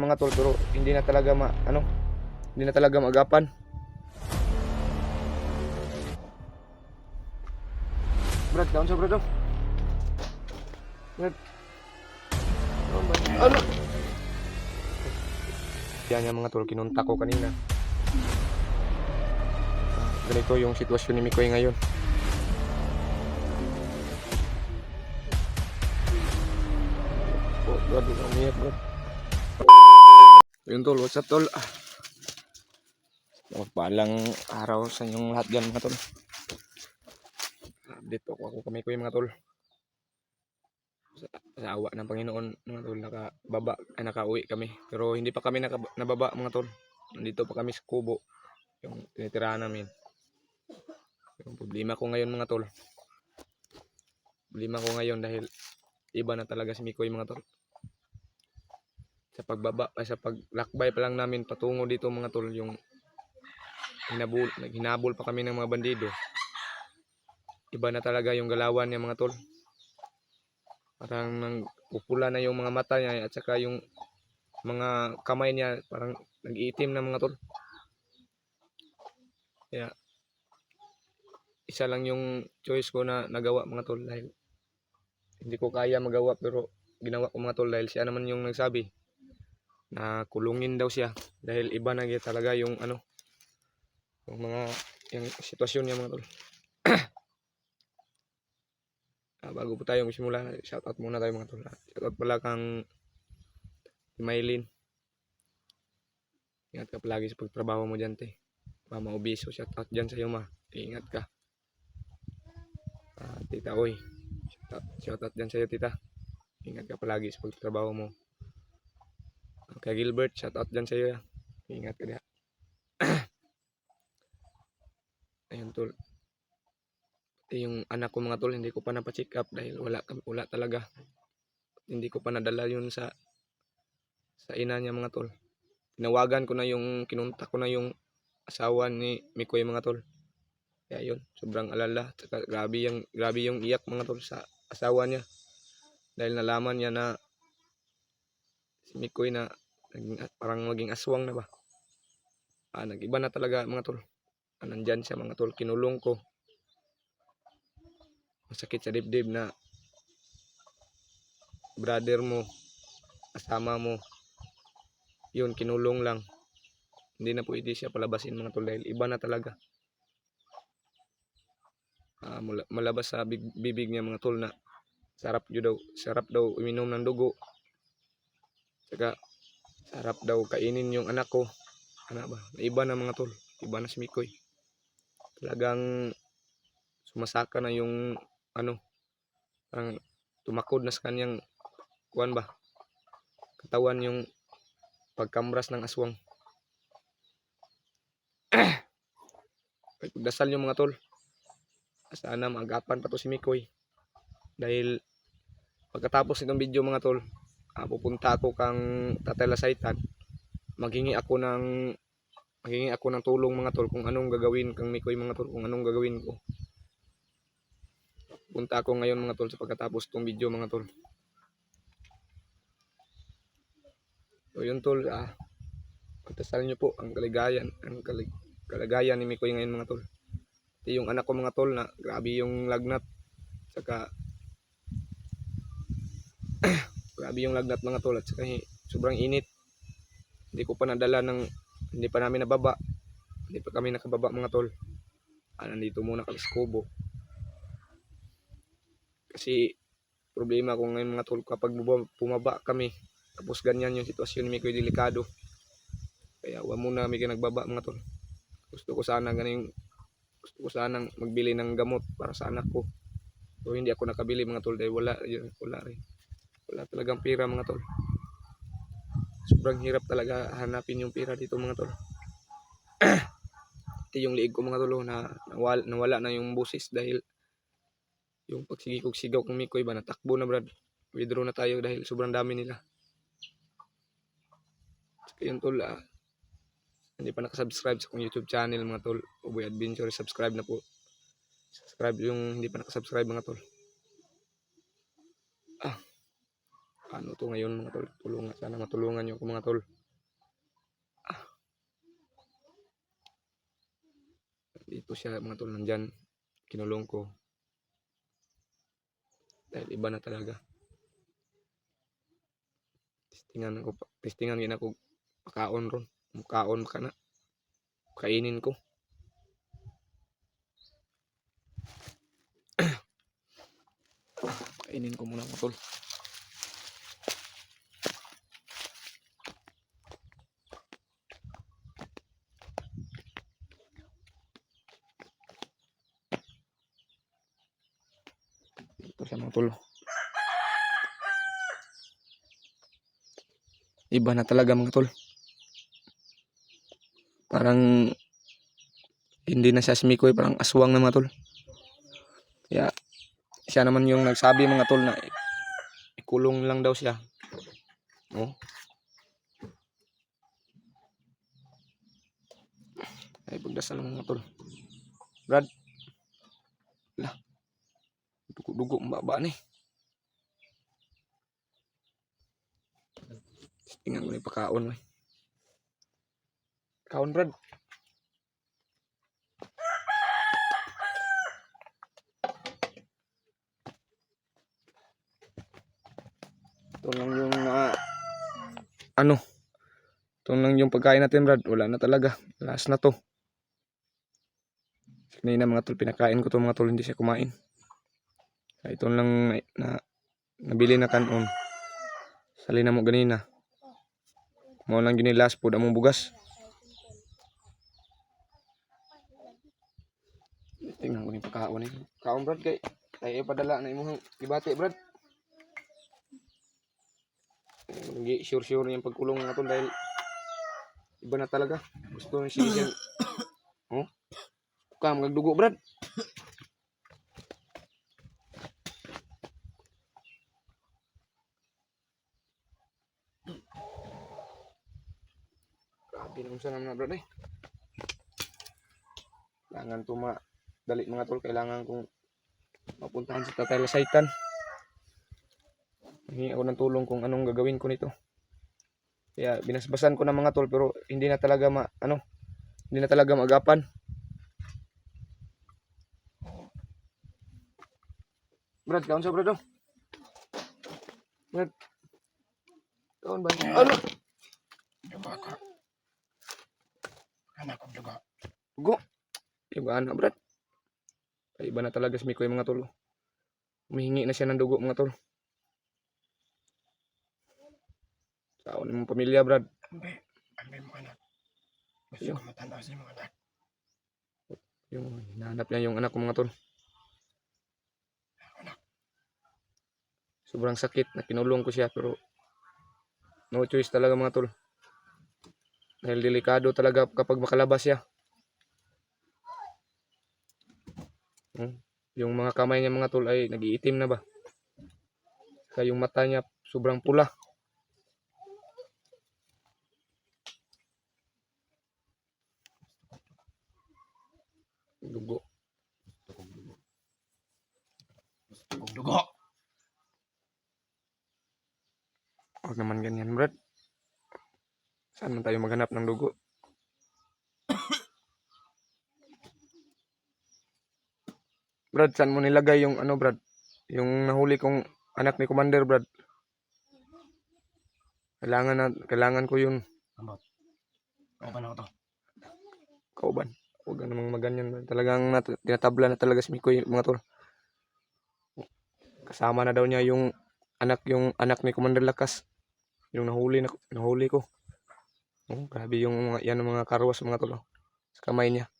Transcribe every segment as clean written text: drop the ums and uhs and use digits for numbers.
mga tol, pero hindi na talaga hindi na talaga magapan. Brad, down sa brad. Brad. Ano? Yan yung mga tol, kinunta ko kanina. Ganito yung sitwasyon ni Mikoy ngayon. Oh, Brad, umiyak Brad. Yun tol, what's up tol? Magpalang araw sa inyong lahat dyan mga tol. Dito ako Mikoy mga tol. Sa awa ng Panginoon mga tol, nakauwi kami. Pero hindi pa kami nababa mga tol. Nandito pa kami sa kubo, yung tinitirahan namin. Yung problema ko ngayon mga tol. Problema ko ngayon dahil iba na talaga si Mikoy mga tol. Sa paglakbay pa lang namin patungo dito mga tol, yung hinabol pa kami ng mga bandido. Iba na talaga yung galawan niya mga tol. Parang nagpupula na yung mga mata niya at saka yung mga kamay niya parang nag-iitim na mga tol. Kaya isa lang yung choice ko na nagawa mga tol, dahil hindi ko kaya magawa pero ginawa ko mga tol, dahil siya naman yung nagsabi na kulungin daw siya dahil iba na talaga yung yung sitwasyon niya mga tol. Bago po tayo magsimula, shoutout muna tayo mga tol. Shoutout pala kang Maylin. Ingat ka palagi sa pagtrabaho mo dyan, te. Mama Obiso, shoutout dyan sa'yo, ma. Ingat ka. Tita Oy, shoutout dyan sa'yo, tita. Ingat ka palagi sa pagtrabaho mo. Kay Gilbert, shoutout dyan sa'yo. Ingat ka diha. Ayun tol. Yung anak ko mga tol, hindi ko pa napacheck up dahil wala talaga. Hindi ko pa nadala yun sa ina niya mga tol. Kinunta ko na yung asawa ni Mikoy mga tol. Kaya yun, sobrang alala. Tsaka grabe yung iyak mga tol sa asawa niya. Dahil nalaman niya na si Mikoy na parang maging aswang na ba. Nag-iba na talaga mga tol. Nandyan siya mga tol, kinulong ko. Masakit sa dibdib na brother mo, kasama mo, yun, kinulong lang. Hindi na pwede siya palabasin mga tol dahil iba na talaga. Malabas sa bibig niya mga tol na sarap daw uminom ng dugo. Saka sarap daw kainin yung anak ko. Iba na mga tol, iba na si Mikoy. Talagang sumasaka na yung parang tumakod na sa kanyang katawan yung pagkamras ng aswang. Pagdasal yung mga tol, sana maagapan pa to si Mikoy. Dahil pagkatapos nitong video mga tol, pupunta ako kang Tatay Lasaitan. Maghingi ako ng tulong mga tol kung anong gagawin kang Mikoy mga tol, kung anong gagawin ko. Punta ako ngayon mga tol sa pagkatapos itong video mga tol. So yun tol, pagdasal nyo po ang kalagayan ni Mikoy ngayon mga tol. Ito yung anak ko mga tol na grabe yung lagnat. Saka grabe yung lagnat mga tol, at saka sobrang init. Hindi pa namin nababa. Hindi pa kami nakababa mga tol. Nandito muna kami sa kubo. Kasi problema ko ngayon mga tol, kapag bumaba kami tapos ganyan yung sitwasyon ni Mikoy, delikado. Kaya wala muna kami nagbaba mga tol. Gusto ko sanang magbili ng gamot para sa anak ko. So hindi ako nakabili mga tol dahil wala talagang pera mga tol. Sobrang hirap talaga hanapin yung pera dito mga tol. Ito yung liig ko mga tol na nawala na yung busis dahil yung pagsigikog-sigaw kong Mikoy ba, natakbo na brad. Withdraw na tayo dahil sobrang dami nila. Yun tol, hindi pa nakasubscribe sa akong YouTube channel mga tol, Uboy Adventure, subscribe na po. Subscribe yung hindi pa nakasubscribe mga tol. Ano to ngayon mga tol? Tulungan, sana matulungan niyo ako mga tol. Dito siya mga tol, nandyan. Kinulong ko. Dahil iba na talaga. Testingan gina ko pakaon ron. Mukaon ka na. Kainin ko. Kainin ko muna mga tol. Ito siya mga tol. Iba na talaga mga tol. Parang hindi na siya smikoy, parang aswang na mga tol. Kaya siya naman yung nagsabi mga tol na ikulong lang daw siya. Oh. Ay pagdasal mga tol. Brad. Lah. Dugo-dugo mbaba ni. Tingnan ko ni pakaon. Kaon Brad. Ito lang yung ito lang yung pagkain natin Brad. Wala na talaga. Last na to. Kanina mga tol, pinakain ko to mga tol, hindi siya kumain. Ito lang nabili na kanon. Sali na mo ganina. Mo lang gini last food among bugas. Tingnan ko ni pagkaon ni. Kaon Brad kay ipadala na imong ibati Brad. Hindi sure yung pagkulong nga tol dahil iba na talaga. Gusto ni siya. Oh. Kam magdugo Brad. Grabe nang sana na Brad eh. Kailangan dali mga tol, kailangan kong mapuntahan sa Tatay Lasaitan. Hingi ako ng tulong kung anong gagawin ko nito. Kaya binasbasan ko ng mga tol pero hindi na talaga hindi na talaga magapan. Brad, kaon sa Brad oh. Brad. Kaon ba? Ano? Duga ka. Anak ko duga. Dugo. Iba na Brad. Ay, iba na talaga si Mikoy mga tol. Humihingi na siya ng dugo mga tol. Kaon ng pamilya Brad. Ambil mo anak. Gusto ko matanaw sa mga anak. Yung hinahanap niya yung anak ko mga tol. Sobrang sakit na kinulong ko siya pero no choice talaga mga tol. Dahil delikado talaga kapag makalabas siya. Yung mga kamay niya mga tol ay nag-iitim na ba? Kaya yung mata niya sobrang pula. Dugo. Dugo. Huwag naman ganyan Brad. Saan man tayo maghanap ng dugo? Brad, saan mo nilagay yung Brad? Yung nahuli kong anak ni Commander Brad. Kailangan ko yun. Ambot. Kauban ako to. Kauban. Huwag ka namang maganyan Brad. Talagang tinatabla na talaga si Mikoy mga tol. Kasama na daw niya yung anak ni Commander Lakas. Yung nahuli ko. Oh, grabe yung mga karwas mga tol. Sa kamay niya.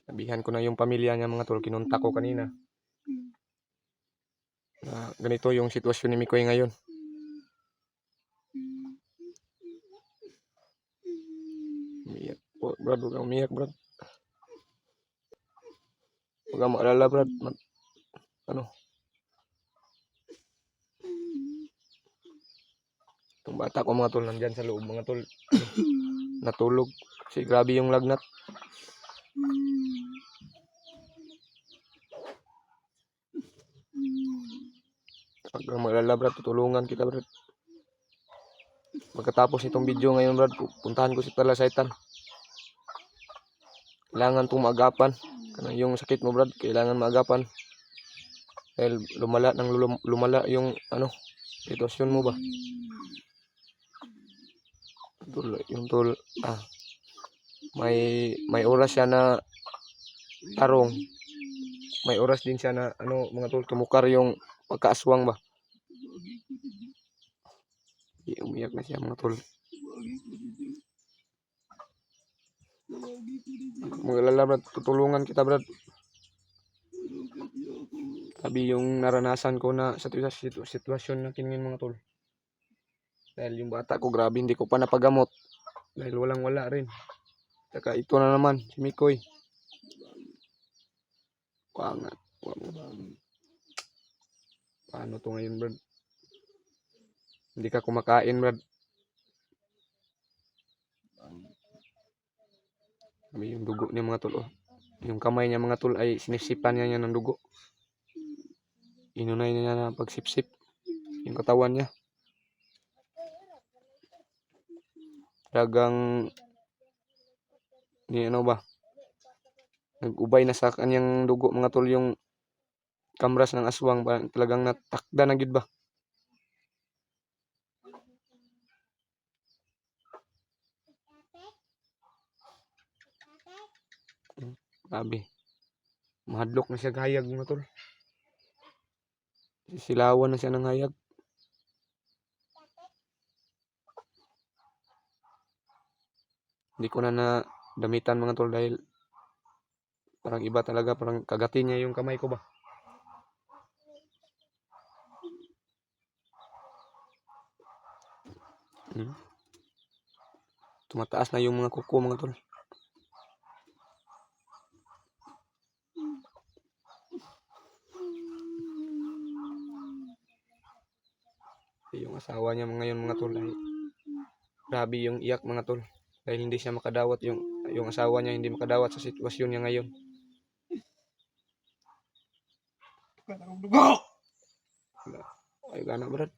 Sabihan ko na yung pamilya niya mga tol, kinunta ko kanina. Ganito yung sitwasyon ni Mikoy ngayon. Umiyak po, Brad. Huwag kang umiyak, Brad. Huwag kang maalala, Brad. Itong bata ko mga tol, nandyan sa loob mga tol. Natulog. Kasi grabe yung lagnat. Pag mag-alala brad, tutulungan kita brad. Pagkatapos itong video ngayon brad, puntahan ko si Talasaitan. Kailangan itong maagapan. Yung sakit mo brad, kailangan maagapan. Dahil lumala yung sitwasyon mo ba. Yung may oras siya na tarong. May oras din siya na mga tol, tumukar yung pagkaaswang ba. Umiyak na siya mga tol. Mag-alala brad, tutulungan kita brad. Sabi yung naranasan ko na sa sitwasyon na kinin mga tol. Dahil yung bata ko grabe hindi ko pa napagamot. Dahil walang-wala rin. Saka ito na naman si Mikoy. Pangat. Paano to ngayon brad? Hindi ka kumakain brad. Sabi yung dugo niya mga tol. Yung kamay niya mga tol ay sinisipan niya ng dugo. Inunay niya na pagsipsip yung katawan niya. Talagang nag-ubay na sa kanyang dugo mga tol yung kamras ng aswang. Talagang natakda na gid ba. Grabe. Mahadlok na siya hayag mga tol. Silawan na siya ng hayag. Hindi ko na damitan mga tol dahil parang iba talaga, parang kagatin niya yung kamay ko ba. Tumataas na yung mga kuko mga tol. Yung asawa niya ngayon mga tol ay grabe yung iyak mga tol. Dahil hindi siya makadawat, yung asawa niya hindi makadawat sa sitwasyon niya ngayon. Dugo! Ay gana brad.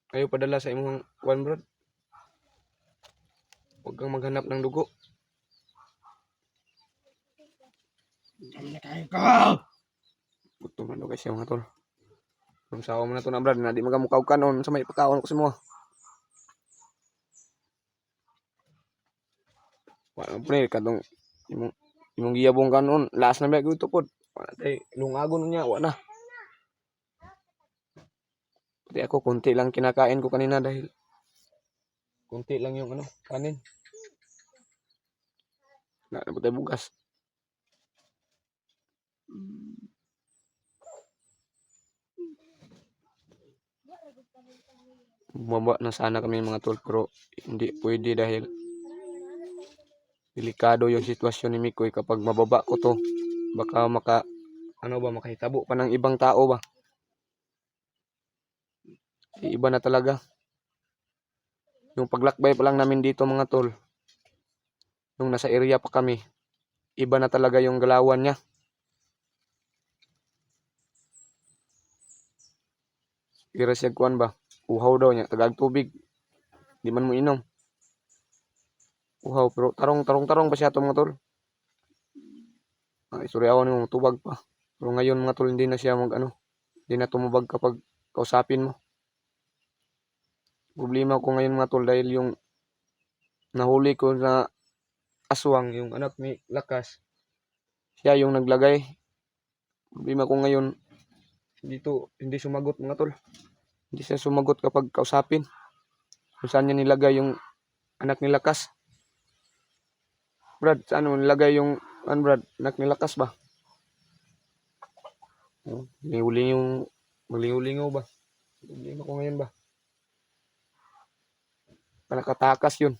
Kayo padala sa imong kwan brad. Huwag kang maghanap ng dugo. Kami na kain ko! Gutom na daw kasi mga tol. Kung sawa mo na to na brad, na di magamukaw kanon sa may pagkaon ko sa mo. Wala pre, katong imong giyabong kanon, last na ba gusto pod. Wala tay lungagon niya, wala. Pati ako konti lang kinakain ko kanina dahil konti lang yung kanin. Na tayo bugas. Bumaba na sana kami mga tol pero hindi pwede dahil delikado yung sitwasyon ni Mikoy. Kapag mababa ko to, baka makahitabo pa ng ibang tao ba. Iba na talaga. Yung paglakbay pa lang namin dito mga tol, nung nasa area pa kami, iba na talaga yung galawan niya. Ira siya kuan ba? Uhaw daw niya, tagag tubig. Di man mo inom. Uhaw, pero tarong pa siya to mga tol. Isuryawan mo, tubag pa. Pero ngayon mga tol, hindi na siya hindi na tumubag kapag kausapin mo. Problema ko ngayon mga tol dahil yung nahuli ko na aswang, yung anak ni Lakas, siya yung naglagay. Problema ko ngayon, hindi sumagot mga tol. Hindi siya sumagot kapag kausapin. Kung saan niya nilagay yung anak ni Lakas. Brad, saan mo nilagay yung Brad, anak ni Lakas ba? Maglingaw ba? Problema ko ngayon ba? Nakatakas yun.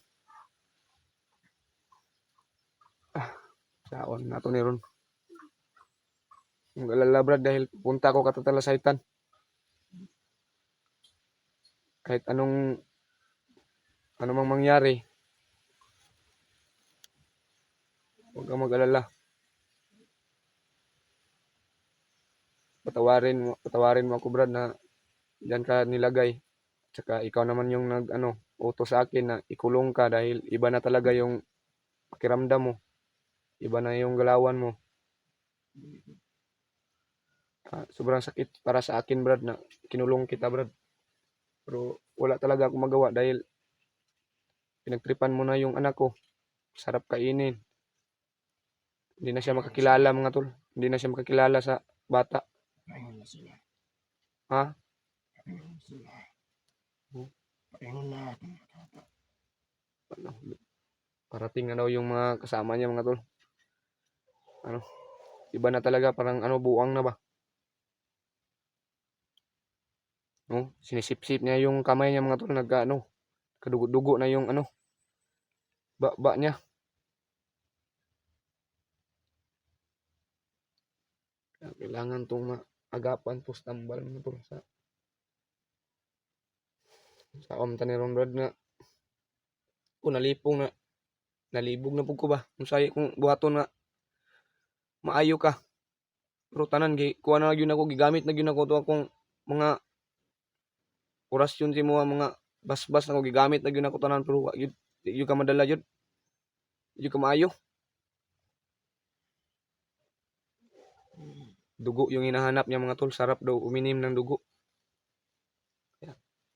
Saon na to ni Ron. Ang alala brad dahil punta ko Talasaitan. Kahit anong mang mangyari, huwag kang mag-alala. patawarin mo ako brad na diyan ka nilagay. Tsaka ikaw naman yung utos sa akin na ikulong ka dahil iba na talaga yung pakiramdam mo. Iba na yung galawan mo. Sobrang sakit para sa akin brad na kinulong kita brad. Pero wala talaga akong magawa dahil pinagtripan mo na yung anak ko. Sarap kainin. Hindi na siya makakilala mga tol. Hindi na siya makakilala sa bata. Paingon na sila. Ha? Paingon na sila. Paingon na itong mga bata. Ano, parating na daw yung mga kasama niya mga tol. Iba na talaga parang buwang na ba? No? Sinisip-sip niya yung kamay niya mga tol, kadugo-dugo na yung ba niya. Kailangan tong maagapan pus tambal mga tol sa omtanirong brad nga kung nalibog na pug ko ba kung sayo kung buhaton nga maayo ka pero tanan kuha na gyud ako gigamit na gyud ako to akong mga orasyon si mo mga basbas na ko gigamit na gyud ako tanan pero yun ka madala yun ka maayo dugo yung hinahanap niya mga tol, sarap daw uminim ng dugo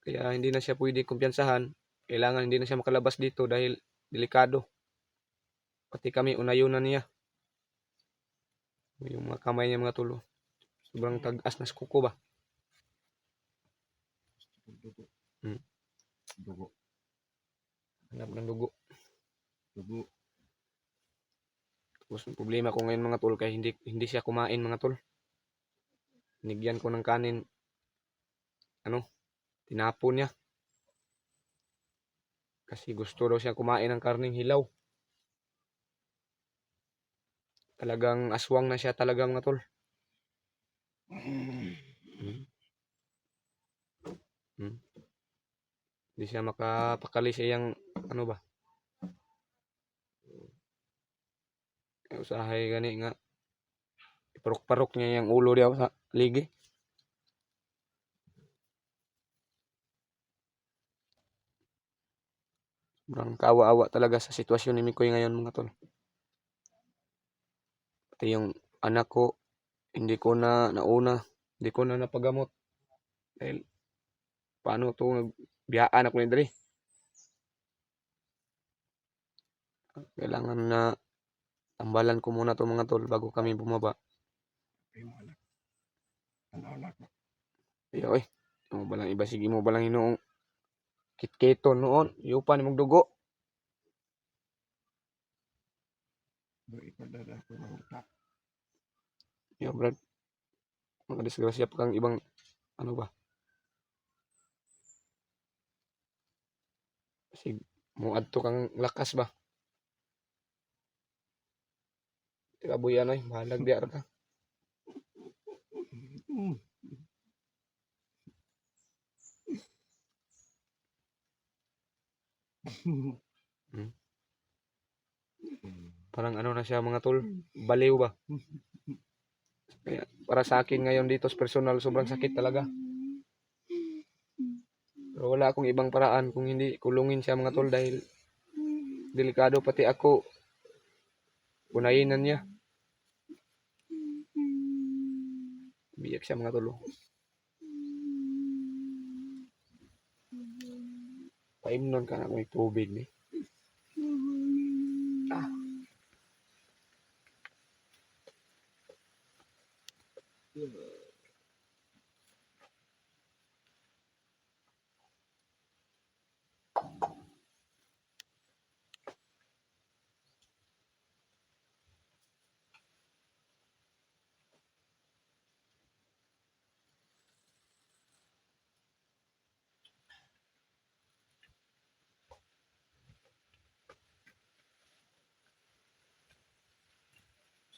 kaya hindi na siya pwede kumpiyansahan. Kailangan hindi na siya makalabas dito dahil delikado. Pati kami, unayon na niya. Yung mga kamay niya mga tulo. Sobrang tagas na kuko ba? Dugo. Hmm. Dugo. Hanap ng dugo. Dugo. Tapos ang problema ko ngayon mga tol, kaya hindi siya kumain mga tol. Nigyan ko ng kanin. Tinapon niya. Kasi gusto daw siya kumain ng karning hilaw. Talagang aswang na siya talagang mga tol. Hindi siya makapakali sa iyang ba? Usahay gani nga. Iparok-parok niya yung ulo diya sa ligi. Sobrang kaawa-awa talaga sa sitwasyon ni Mikoy ngayon mga tol. Pati yung anak ko, hindi ko na nauna. Hindi ko na napagamot. Dahil paano ito nagbiyaan ako ni Dre. Kailangan na tambalan ko muna to mga tol bago kami bumaba. Paingon na. Anak. Iyo mo balang iba sige mo balang inoong kitketon noon. Yupa ni mong dugo. Ipadala ko ng utak. Yo brad. Mga disgrasya pa kang ibang ba? Kasi muadto kang lakas ba? Tikabuy bahalag di ka. Parang na siya mga tol, baliw ba? Kaya para sa akin ngayon dito sa personal, sobrang sakit talaga. Pero wala akong ibang paraan kung hindi kulungin siya mga tol dahil delikado pati ako. Unayin na niya. Biyak siya mga tol. Paimnon ka na kung may tubig ni.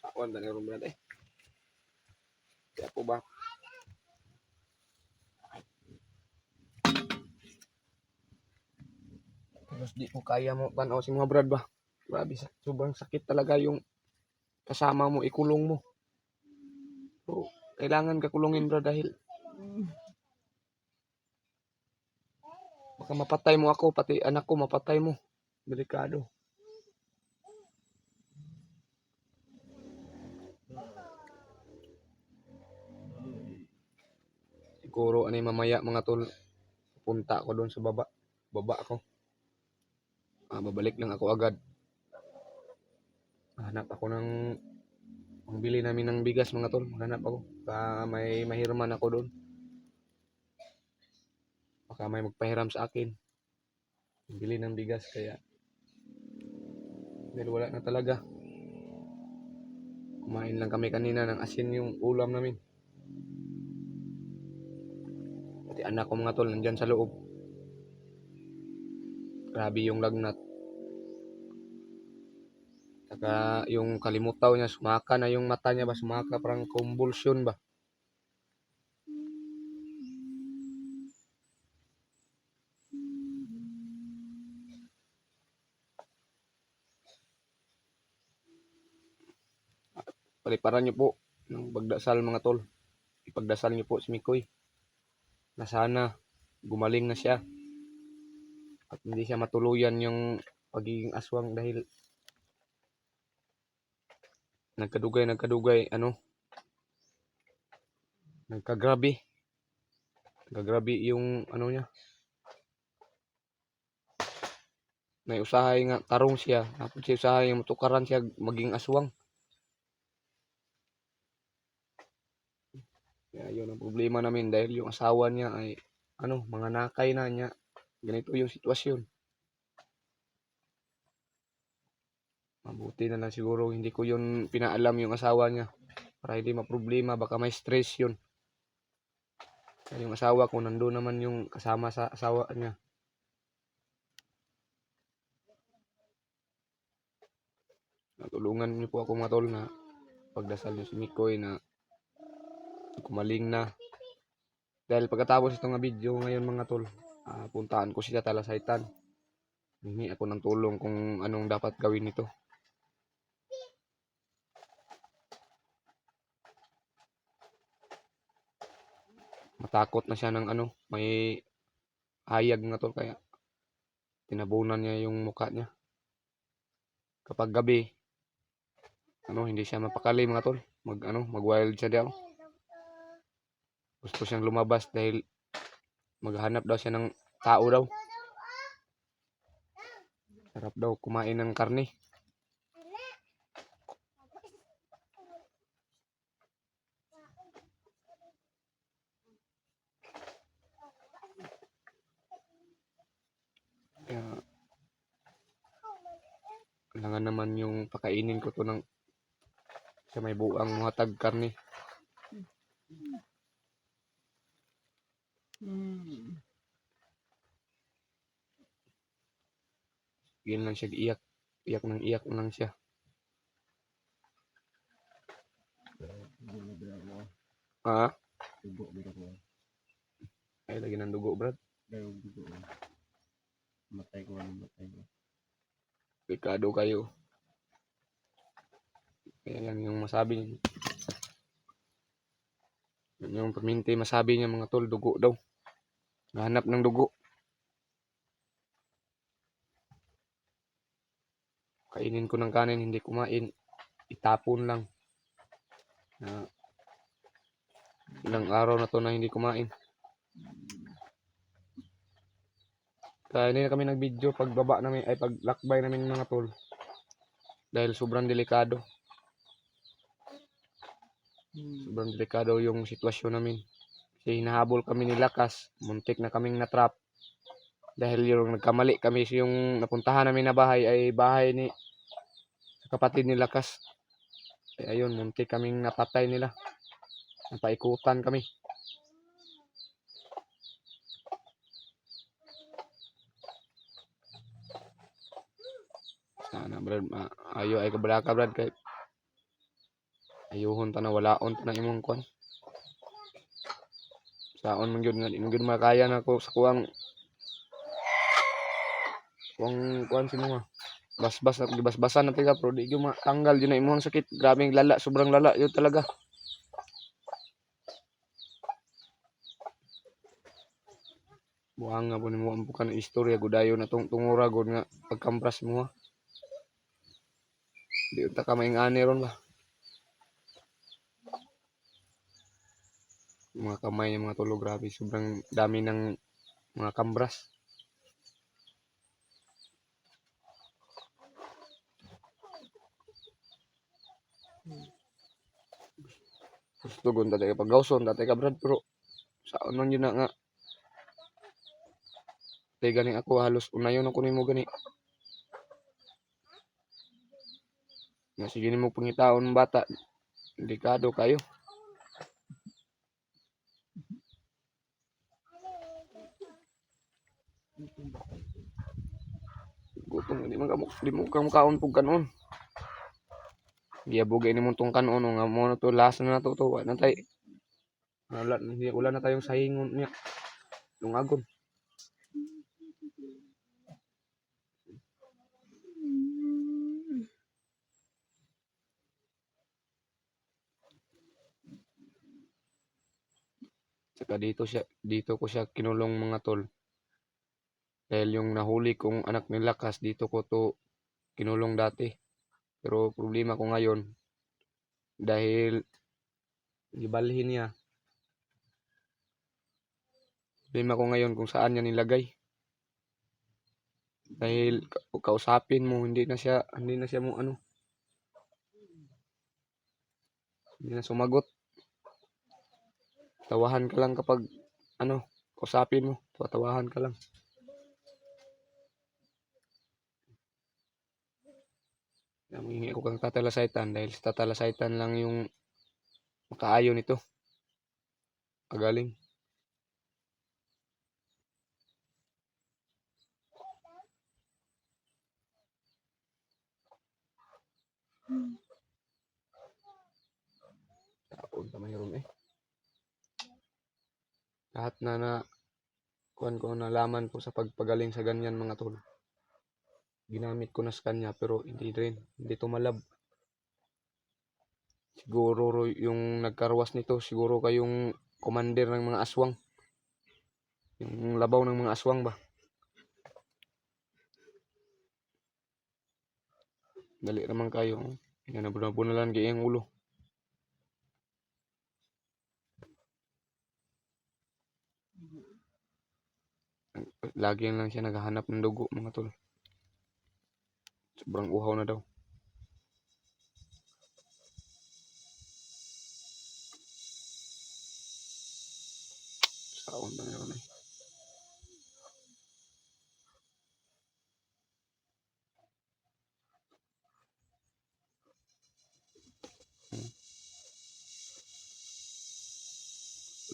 Sakon na ni Rombrad Kaya po ba? Tapos di ko kaya mo tanaw si mga brad ba? Grabe, sobrang sakit talaga yung kasama mo, ikulong mo. So, Kailangan ka kulungin bro dahil baka mapatay mo ako, pati anak ko mapatay mo. Delikado. Siguro ano mamaya mga tol, punta ako doon sa baba. Baba ako. Babalik lang ako agad. Hanap ako ng pangbili namin ng bigas mga tol. Maghanap ako. Baka may mahirman ako doon. Baka may magpahiram sa akin. Bili ng bigas kaya dahil wala na talaga. Kumain lang kami kanina ng asin yung ulam namin. Pati anak ko mga tol nandyan sa loob. Grabe yung lagnat. Saka yung kalimutaw niya, sumaka na yung mata niya ba? Sumaka parang convulsion ba? Paliparan niyo po ng pagdasal mga tol. Ipagdasal niyo po si Mikoy na sana gumaling na siya at hindi siya matuluyan yung pagiging aswang dahil nagkadugay nagkagrabe yung ano niya. May usahay nga tarong siya, tapos siya usahay nga matukaran siya maging aswang. Kaya yun ang problema namin dahil yung asawa niya ay mga nakay na niya. Ganito yung sitwasyon. Mabuti na lang siguro hindi ko yun pinaalam yung asawa niya para hindi maproblema, baka may stress yun. Kaya yung asawa ko nandun naman yung kasama sa asawa niya. Tulungan niyo po ako mga tol na pagdasal niyo si Mikoy na kumaling na. Dahil pagkatapos itong video ngayon mga tol, puntaan ko siya Talasaytan. Hingi ako ng tulong kung anong dapat gawin nito. Matakot na siya ng may hayag nga tol kaya tinabunan niya yung mukha niya. Kapag gabi, hindi siya mapakali mga tol. Mag-wild siya daw. Gusto siyang lumabas dahil maghanap daw siya ng tao daw. Sarap daw kumain ng karne. Kaya kailangan naman yung pakainin ko to ng sa may buang muhatag karne. Yun lang siya iyak. Iyak lang siya. Ha? Ay, lagi ng dugo, brad. Matay ko. Delikado kayo. Kaya yan yung masabi niya. Yan yung paminti masabi niya mga tol, dugo daw. Nahanap ng dugo. Kainin ko ng kanin, hindi kumain. Itapon lang. Ilang araw na to na hindi kumain. Kaya hindi na kami nag-video pagbaba namin ay paglakbay namin mga tol. Dahil sobrang delikado. Sobrang delikado yung sitwasyon namin. Kasi hinahabol kami ni Lakas. Muntik na kaming natrap. Dahil yung nagkamali kami yung napuntahan namin na bahay ay bahay ni kapatid ni Lakas. Kaya ayun, muntik kaming napatay nila. Napaikutan kami. Sana brad, ayo ay kabalaka brad kay ayuhon ta na walaon ta na imong kwan. Saon man gyud nga di man gyud makaya nako sa kuwang kwan si mo. Basbasan na tiga pero di gyud matanggal yun na imong sakit. Grabeng lala, sobrang lala yun talaga. Buang nga po ni mo ang bukan istorya gudayon na tungura gud nga pagkampras mo ha. Di unta ka maingani ron ba? Mga kamay ng mga tulo grabe sobrang dami ng mga kambras. Gusto gun tatay ka paggawson tatay ka brad pero sa man yun na nga tay gani ako halos unayon ako nimo gani. Nga sige nimo pangitaon bata delikado kayo. Gutom di mo ka mukaon pug kanon. Giyabugay ni mong tong kanon nga mo na to lasa na to to na tay. Wala na tayong sahingon niya. Lungagon. Saka dito ko siya kinulong mga tol. Dahil yung nahuli kong anak ni Lakas dito ko to kinulong dati. Pero problema ko ngayon dahil gibalhin niya. Problema ko ngayon kung saan niya nilagay. Dahil kausapin mo hindi na siya mo ano. Hindi na sumagot. Tawahan ka lang kapag ano, kausapin mo, tawahan ka lang. Namingi ako kang tatalasaitan dahil sa tatalasaitan lang yung makaayo nito. Kagaling. Taon pa mayroon eh. Lahat na kuan ko nalaman ko sa pagpagaling sa ganyan mga tol. Ginamit ko na sa kanya pero hindi tumalab. Siguro yung nagkarwas nito, siguro kayong commander ng mga aswang. Yung labaw ng mga aswang ba? Dali naman kayo. Yan na bunalan kayong ulo. Lagi lang siya naghahanap ng dugo mga tol. Sobrang uhaw na daw. Saon na yun eh.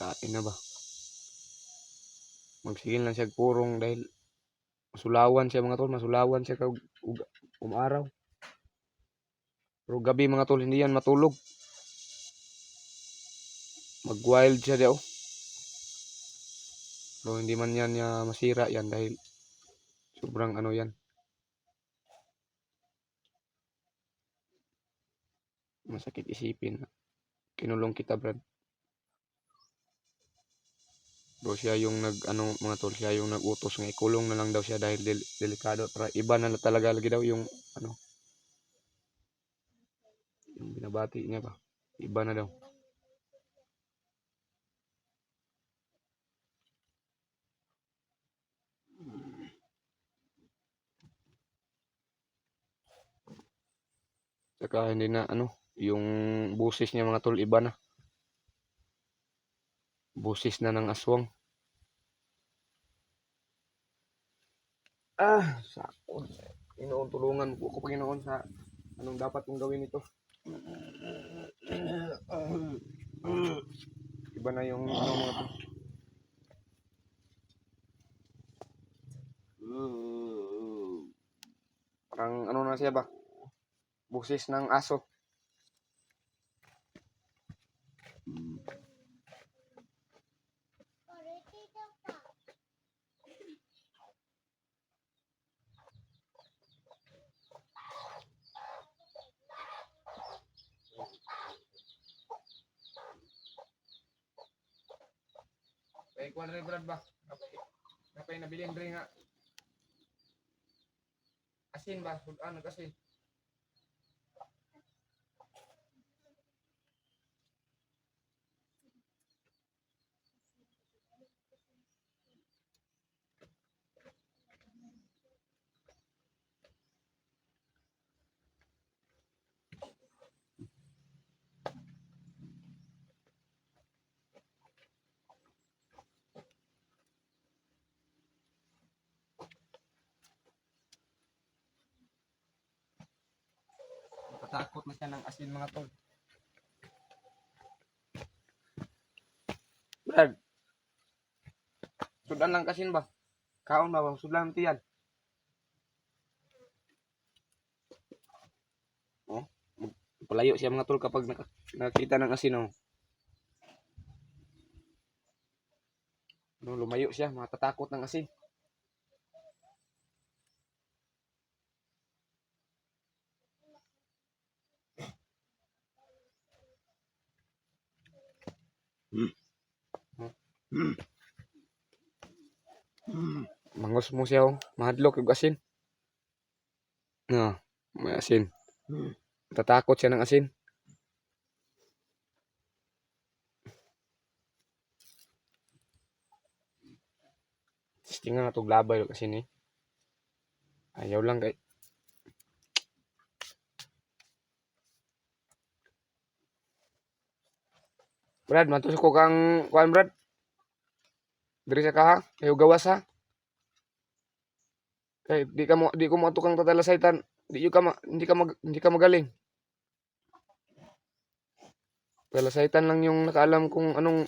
Lain na ba? Magsigil lang siya purong dahil masulawan siya mga tol. Masulawan siya kag umaraw. Pero gabi mga tol hindi yan matulog. Mag-wild siya daw. Pero hindi man yan masira yan dahil sobrang ano yan. Masakit isipin. Kinulong kita brad. Bro siya yung mga tol, siya yung nag-utos nga ikulong na lang daw siya dahil delikado. Iba na talaga lagi daw yung yung binabati niya ba. Iba na daw. Saka hindi na yung busis niya mga tol iba na. Busis na ng aswang. Sakon. Panginoon, tulungan po ako Panginoon sa anong dapat kong gawin ito. Iba na yung mga to. Parang na siya ba? Busis ng aso. Kuan rin brad ba? Napay nabilin dre nga. Asin ba? Sudan nag-asin. Natatakot na siya ng asin mga tol. Brad. Sudan lang kasin ba? Kaon ba? Sudan tiyan. Oh, palayo siya mga tol kapag nakita ng asin oh. No, lumayo siya, matatakot ng asin. Mangos mo siya oh, mahadlok yung asin. No, may asin. Matatakot siya ng asin. Tingnan na itong labay yung asin eh. Ayaw lang kay. Brad, matusok ko kang kuan Brad. Diri sa kaha, ayaw gawas ha. Kay di ko mo tukang tatalasaytan. Hindi ka magaling. Talasaytan lang yung nakaalam kung anong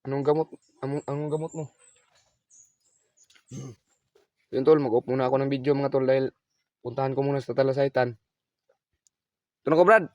anong gamot mo. Yun tol, mag-off muna ako ng video mga tol dahil puntahan ko muna sa talasaytan. Ito na ko Brad.